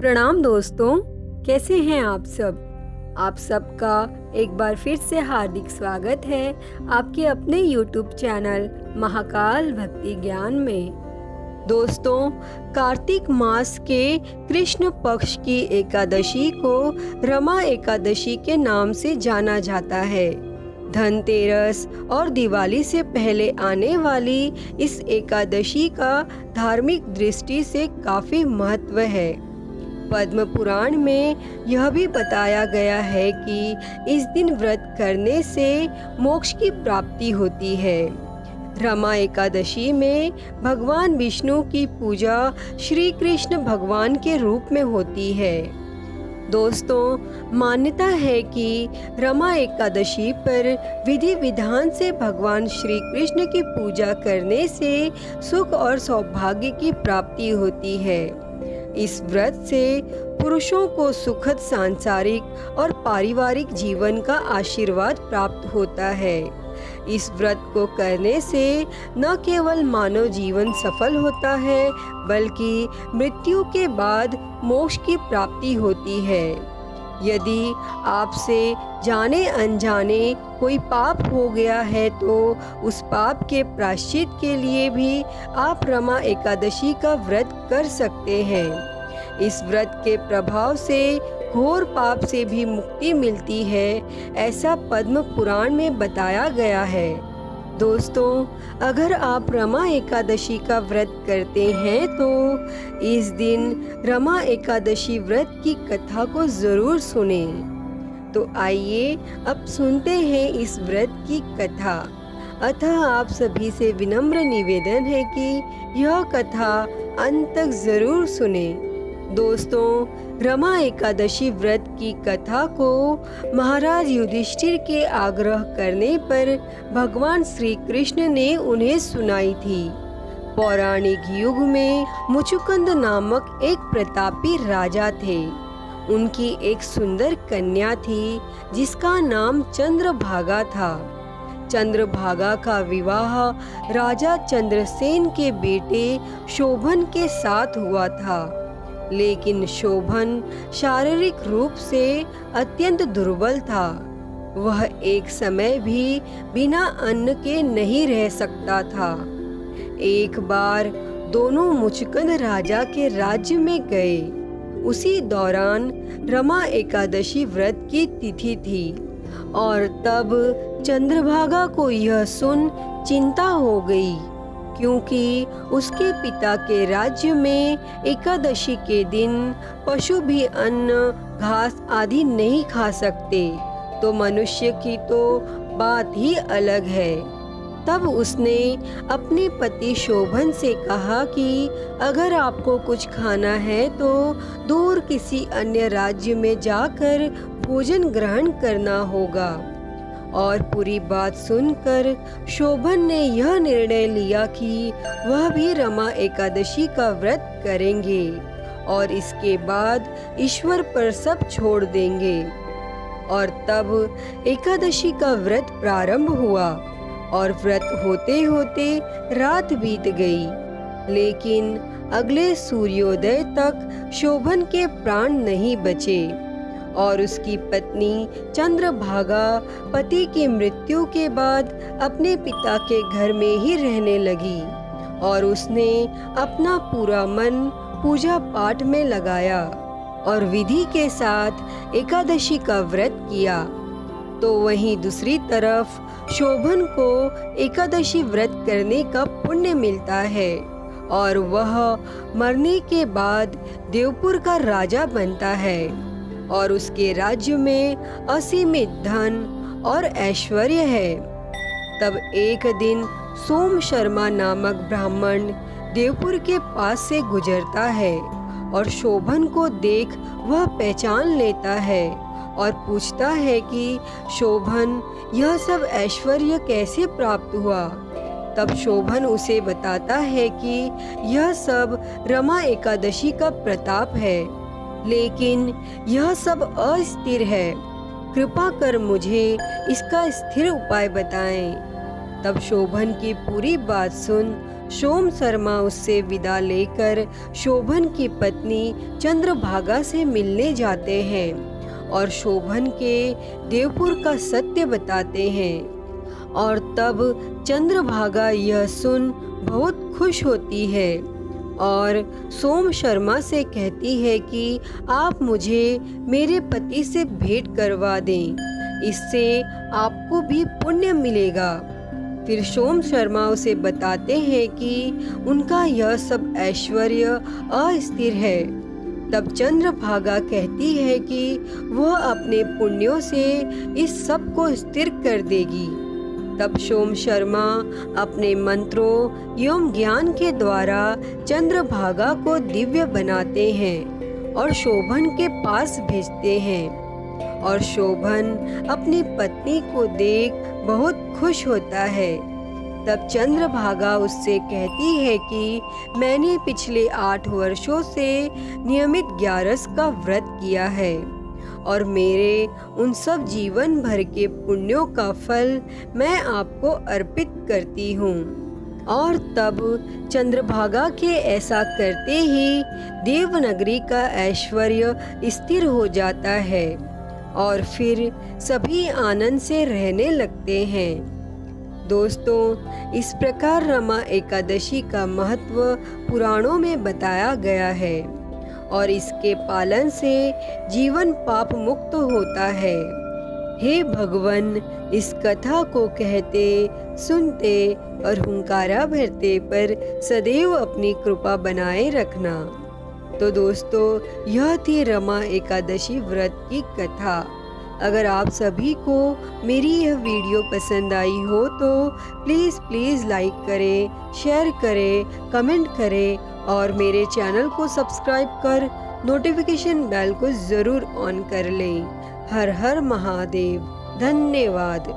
प्रणाम दोस्तों, कैसे हैं आप सब। आप सबका एक बार फिर से हार्दिक स्वागत है आपके अपने YouTube चैनल महाकाल भक्ति ज्ञान में। दोस्तों, कार्तिक मास के कृष्ण पक्ष की एकादशी को रमा एकादशी के नाम से जाना जाता है। धनतेरस और दिवाली से पहले आने वाली इस एकादशी का धार्मिक दृष्टि से काफी महत्व है। पद्म पुराण में यह भी बताया गया है कि इस दिन व्रत करने से मोक्ष की प्राप्ति होती है। रमा एकादशी में भगवान विष्णु की पूजा श्री कृष्ण भगवान के रूप में होती है। दोस्तों, मान्यता है कि रमा एकादशी पर विधि विधान से भगवान श्री कृष्ण की पूजा करने से सुख और सौभाग्य की प्राप्ति होती है। इस व्रत से पुरुषों को सुखद सांसारिक और पारिवारिक जीवन का आशीर्वाद प्राप्त होता है। इस व्रत को करने से न केवल मानव जीवन सफल होता है, बल्कि मृत्यु के बाद मोक्ष की प्राप्ति होती है। यदि आपसे जाने अनजाने कोई पाप हो गया है तो उस पाप के प्रायश्चित के लिए भी आप रमा एकादशी का व्रत कर सकते हैं। इस व्रत के प्रभाव से घोर पाप से भी मुक्ति मिलती है, ऐसा पद्म पुराण में बताया गया है। दोस्तों, अगर आप रमा एकादशी का व्रत करते हैं तो इस दिन रमा एकादशी व्रत की कथा को जरूर सुनें। तो आइए अब सुनते हैं इस व्रत की कथा। अतः आप सभी से विनम्र निवेदन है कि यह कथा अंत तक जरूर सुने। दोस्तों, रमा एकादशी व्रत की कथा को महाराज युधिष्ठिर के आग्रह करने पर भगवान श्री कृष्ण ने उन्हें सुनाई थी। पौराणिक युग में मुचुकुंद नामक एक प्रतापी राजा थे। उनकी एक सुंदर कन्या थी जिसका नाम चंद्रभागा था। चंद्रभागा का विवाह राजा चंद्रसेन के बेटे शोभन के साथ हुआ था, लेकिन शोभन शारीरिक रूप से अत्यंत दुर्बल था। वह एक समय भी बिना अन्न के नहीं रह सकता था। एक बार दोनों मुचुकुंद राजा के राज्य में गए। उसी दौरान रमा एकादशी व्रत की तिथि थी और तब चंद्रभागा को यह सुन चिंता हो गई, क्योंकि उसके पिता के राज्य में एकादशी के दिन पशु भी अन्न, घास आदि नहीं खा सकते, तो मनुष्य की तो बात ही अलग है। तब उसने अपने पति शोभन से कहा कि अगर आपको कुछ खाना है तो दूर किसी अन्य राज्य में जाकर भोजन ग्रहण करना होगा। और पूरी बात सुनकर शोभन ने यह निर्णय लिया कि वह भी रमा एकादशी का व्रत करेंगे और इसके बाद ईश्वर पर सब छोड़ देंगे। और तब एकादशी का व्रत प्रारंभ हुआ और व्रत होते होते रात बीत गई, लेकिन अगले सूर्योदय तक शोभन के प्राण नहीं बचे और उसकी पत्नी चंद्रभागा पति की मृत्यु के बाद अपने पिता के घर में ही रहने लगी और उसने अपना पूरा मन पूजा पाठ में लगाया और विधि के साथ एकादशी का व्रत किया। तो वहीं दूसरी तरफ शोभन को एकादशी व्रत करने का पुण्य मिलता है और वह मरने के बाद देवपुर का राजा बनता है और उसके राज्य में असीमित धन और ऐश्वर्य है। तब एक दिन सोम शर्मा नामक ब्राह्मण देवपुर के पास से गुजरता है और शोभन को देख वह पहचान लेता है और पूछता है कि शोभन, यह सब ऐश्वर्य कैसे प्राप्त हुआ। तब शोभन उसे बताता है कि यह सब रमा एकादशी का प्रताप है, लेकिन यह सब अस्थिर है। कृपा कर मुझे इसका स्थिर उपाय बताएं। तब शोभन की पूरी बात सुन सोम शर्मा उससे विदा लेकर शोभन की पत्नी चंद्रभागा से मिलने जाते हैं और शोभन के देवपुर का सत्य बताते हैं। और तब चंद्रभागा यह सुन बहुत खुश होती है और सोम शर्मा से कहती है कि आप मुझे मेरे पति से भेंट करवा दें, इससे आपको भी पुण्य मिलेगा। फिर सोम शर्मा उसे बताते हैं कि उनका यह सब ऐश्वर्य अस्थिर है। तब चंद्रभागा कहती है कि वह अपने पुण्यों से इस सब को स्थिर कर देगी। तब सोम शर्मा अपने मंत्रों एवं ज्ञान के द्वारा चंद्रभागा को दिव्य बनाते हैं और शोभन के पास भेजते हैं। और शोभन अपनी पत्नी को देख बहुत खुश होता है। तब चंद्रभागा उससे कहती है कि मैंने पिछले 8 वर्षों से नियमित 11 का व्रत किया है और मेरे उन सब जीवन भर के पुण्यों का फल मैं आपको अर्पित करती हूँ। और तब चंद्रभागा के ऐसा करते ही देवनगरी का ऐश्वर्य स्थिर हो जाता है और फिर सभी आनंद से रहने लगते हैं। दोस्तों, इस प्रकार रमा एकादशी का महत्व पुराणों में बताया गया है और इसके पालन से जीवन पाप मुक्त होता है। हे भगवान, इस कथा को कहते, सुनते और हुंकारा भरते पर सदैव अपनी कृपा बनाए रखना। तो दोस्तों, यह थी रमा एकादशी व्रत की कथा। अगर आप सभी को मेरी यह वीडियो पसंद आई हो तो प्लीज़ लाइक करें, शेयर करें, कमेंट करें और मेरे चैनल को सब्सक्राइब कर नोटिफिकेशन बेल को ज़रूर ऑन कर लें। हर हर महादेव। धन्यवाद।